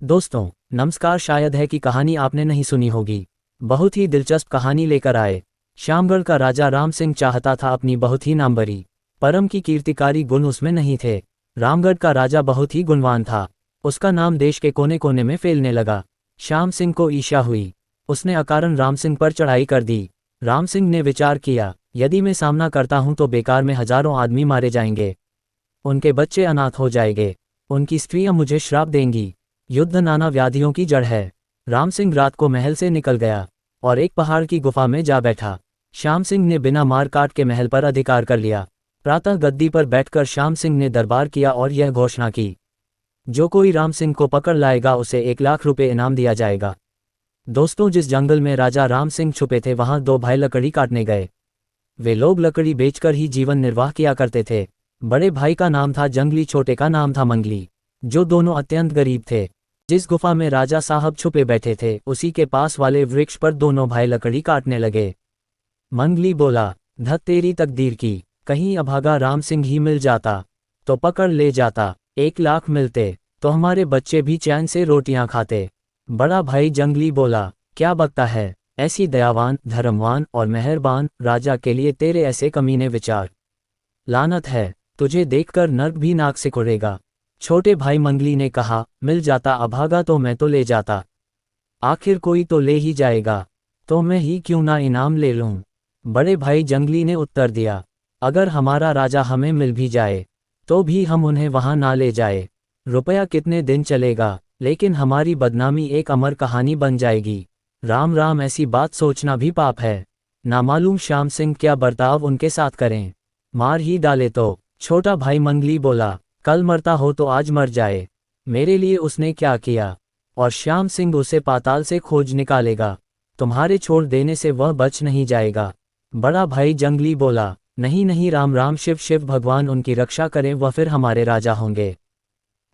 दोस्तों नमस्कार। शायद है कि कहानी आपने नहीं सुनी होगी। बहुत ही दिलचस्प कहानी लेकर आए। श्यामगढ़ का राजा राम सिंह चाहता था अपनी बहुत ही नामवरी परम की कीर्तिकारी गुण उसमें नहीं थे। रामगढ़ का राजा बहुत ही गुणवान था। उसका नाम देश के कोने कोने में फैलने लगा। श्याम सिंह को ईर्ष्या हुई। उसने अकारण राम सिंह पर चढ़ाई कर दी। राम सिंह ने विचार किया, यदि मैं सामना करता हूं तो बेकार में हजारों आदमी मारे जाएंगे, उनके बच्चे अनाथ हो जाएंगे, उनकी स्त्रियां मुझे श्राप देंगी। युद्ध नाना व्याधियों की जड़ है। राम सिंह रात को महल से निकल गया और एक पहाड़ की गुफा में जा बैठा। श्याम सिंह ने बिना मार काट के महल पर अधिकार कर लिया। प्रातः गद्दी पर बैठकर श्याम सिंह ने दरबार किया और यह घोषणा की, जो कोई राम सिंह को पकड़ लाएगा उसे 1,00,000 रुपये इनाम दिया जाएगा। दोस्तों, जिस जंगल में राजा राम सिंह छुपे थे वहां दो भाई लकड़ी काटने गए। वे लोग लकड़ी बेचकर ही जीवन निर्वाह किया करते थे। बड़े भाई का नाम था जंगली, छोटे का नाम था मंगली, जो दोनों अत्यंत गरीब थे। जिस गुफा में राजा साहब छुपे बैठे थे उसी के पास वाले वृक्ष पर दोनों भाई लकड़ी काटने लगे। मंगली बोला, धत तेरी तकदीर की, कहीं अभागा राम सिंह ही मिल जाता तो पकड़ ले जाता, 1,00,000 मिलते तो हमारे बच्चे भी चैन से रोटियां खाते। बड़ा भाई जंगली बोला, क्या बकता है, ऐसी दयावान, धर्मवान और मेहरबान राजा के लिए तेरे ऐसे कमीने विचार। लानत है, तुझे देखकर नर्क भी नाक से कुरेगा। छोटे भाई मंगली ने कहा, मिल जाता अभागा तो मैं तो ले जाता, आखिर कोई तो ले ही जाएगा, तो मैं ही क्यों ना इनाम ले लूं। बड़े भाई जंगली ने उत्तर दिया, अगर हमारा राजा हमें मिल भी जाए तो भी हम उन्हें वहां ना ले जाए। रुपया कितने दिन चलेगा, लेकिन हमारी बदनामी एक अमर कहानी बन जाएगी। राम राम, ऐसी बात सोचना भी पाप है। नामालूम श्याम सिंह क्या बर्ताव उनके साथ करें, मार ही डाले तो। छोटा भाई मंगली बोला, कल मरता हो तो आज मर जाए, मेरे लिए उसने क्या किया, और श्याम सिंह उसे पाताल से खोज निकालेगा, तुम्हारे छोड़ देने से वह बच नहीं जाएगा। बड़ा भाई जंगली बोला, नहीं नहीं, राम राम, शिव शिव, भगवान उनकी रक्षा करें, वह फिर हमारे राजा होंगे।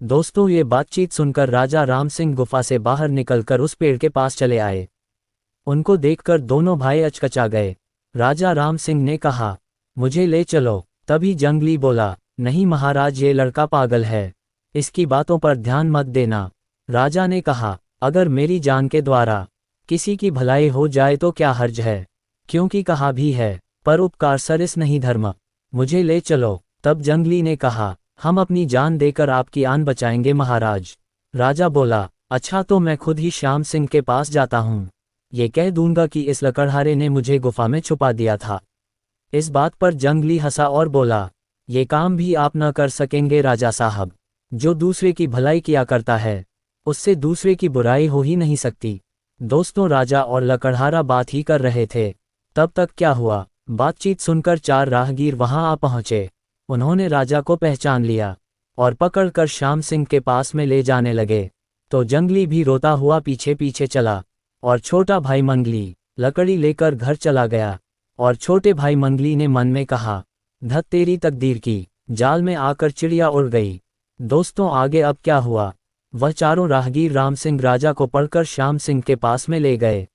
दोस्तों, ये बातचीत सुनकर राजा राम सिंह गुफा से बाहर निकलकर उस पेड़ के पास चले आए। उनको देखकर दोनों भाई अचकचा गए। राजा राम सिंह ने कहा, मुझे ले चलो। तभी जंगली बोला, नहीं महाराज, ये लड़का पागल है, इसकी बातों पर ध्यान मत देना। राजा ने कहा, अगर मेरी जान के द्वारा किसी की भलाई हो जाए तो क्या हर्ज है, क्योंकि कहा भी है, पर उपकार सरिस नहीं धर्म, मुझे ले चलो। तब जंगली ने कहा, हम अपनी जान देकर आपकी आन बचाएंगे महाराज। राजा बोला, अच्छा तो मैं खुद ही श्याम सिंह के पास जाता हूँ, ये कह दूंगा कि इस लकड़हारे ने मुझे गुफा में छुपा दिया था। इस बात पर जंगली हंसा और बोला, ये काम भी आप न कर सकेंगे राजा साहब, जो दूसरे की भलाई किया करता है उससे दूसरे की बुराई हो ही नहीं सकती। दोस्तों, राजा और लकड़हारा बात ही कर रहे थे। तब तक क्या हुआ, बातचीत सुनकर 4 राहगीर वहां आ पहुंचे। उन्होंने राजा को पहचान लिया और पकड़कर श्याम सिंह के पास में ले जाने लगे। तो जंगली भी रोता हुआ पीछे पीछे चला और छोटा भाई मंगली लकड़ी लेकर घर चला गया। और छोटे भाई मंगली ने मन में कहा, धत तेरी तकदीर की, जाल में आकर चिड़िया उड़ गई। दोस्तों, आगे अब क्या हुआ, वह चारों राहगीर राम सिंह राजा को पकड़कर श्याम सिंह के पास में ले गए।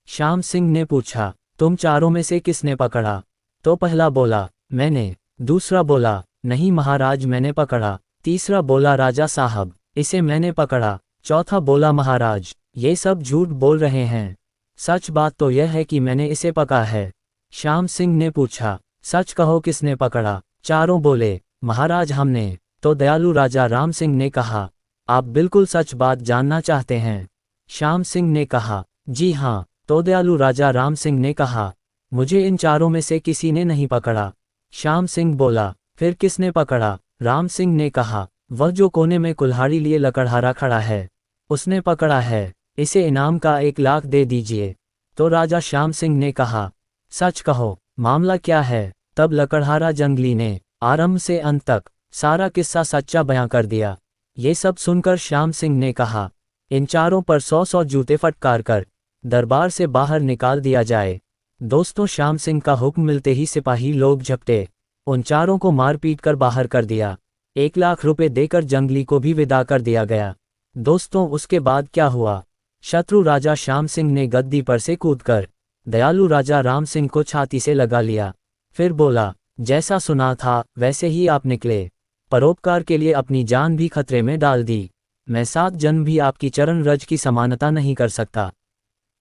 श्याम सिंह ने पूछा, तुम चारों में से किसने पकड़ा? तो पहला बोला, मैंने। दूसरा बोला, नहीं महाराज, मैंने पकड़ा। तीसरा बोला, राजा साहब, इसे मैंने पकड़ा। चौथा बोला, महाराज, ये सब झूठ बोल रहे हैं, सच बात तो यह है कि मैंने इसे पकड़ा है। श्याम सिंह ने पूछा, सच कहो, किसने पकड़ा? चारों बोले, महाराज, हमने। तो दयालु राजा राम सिंह ने कहा, आप बिल्कुल सच बात जानना चाहते हैं? श्याम सिंह ने कहा, जी हाँ। तो दयालु राजा राम सिंह ने कहा, मुझे इन चारों में से किसी ने नहीं पकड़ा। श्याम सिंह बोला, फिर किसने पकड़ा? राम सिंह ने कहा, वह जो कोने में कुल्हाड़ी लिए लकड़हारा खड़ा है, उसने पकड़ा है, इसे इनाम का 1,00,000 दे दीजिए। तो राजा श्याम सिंह ने कहा, सच कहो, मामला क्या है? तब लकड़हारा जंगली ने आरंभ से अंत तक सारा किस्सा सच्चा बयां कर दिया। ये सब सुनकर श्याम सिंह ने कहा, इन चारों पर 100 जूते फटकार कर दरबार से बाहर निकाल दिया जाए। दोस्तों, श्याम सिंह का हुक्म मिलते ही सिपाही लोग झपटे, उन चारों को मार पीट कर बाहर कर दिया। 1,00,000 रुपये देकर जंगली को भी विदा कर दिया गया। दोस्तों, उसके बाद क्या हुआ? शत्रु राजा श्याम सिंह ने गद्दी पर से कूदकर दयालु राजा राम सिंह को छाती से लगा लिया। फिर बोला, जैसा सुना था वैसे ही आप निकले, परोपकार के लिए अपनी जान भी खतरे में डाल दी। मैं 7 जन्म भी आपकी चरण रज की समानता नहीं कर सकता।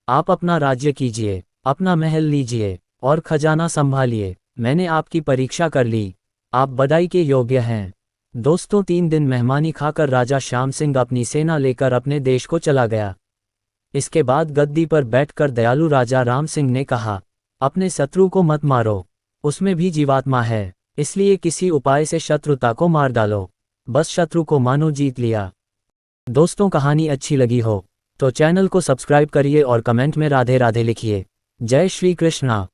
आप अपना राज्य कीजिए, अपना महल लीजिए और खजाना संभालिए। मैंने आपकी परीक्षा कर ली, आप बधाई के योग्य हैं। दोस्तों, 3 दिन मेहमानी खाकर राजा श्याम सिंह अपनी सेना लेकर अपने देश को चला गया। इसके बाद गद्दी पर बैठकर दयालु राजा राम सिंह ने कहा, अपने शत्रु को मत मारो, उसमें भी जीवात्मा है, इसलिए किसी उपाय से शत्रुता को मार डालो। बस शत्रु को मानो जीत लिया। दोस्तों, कहानी अच्छी लगी हो तो चैनल को सब्सक्राइब करिए और कमेंट में राधे राधे लिखिए। जय श्री कृष्णा।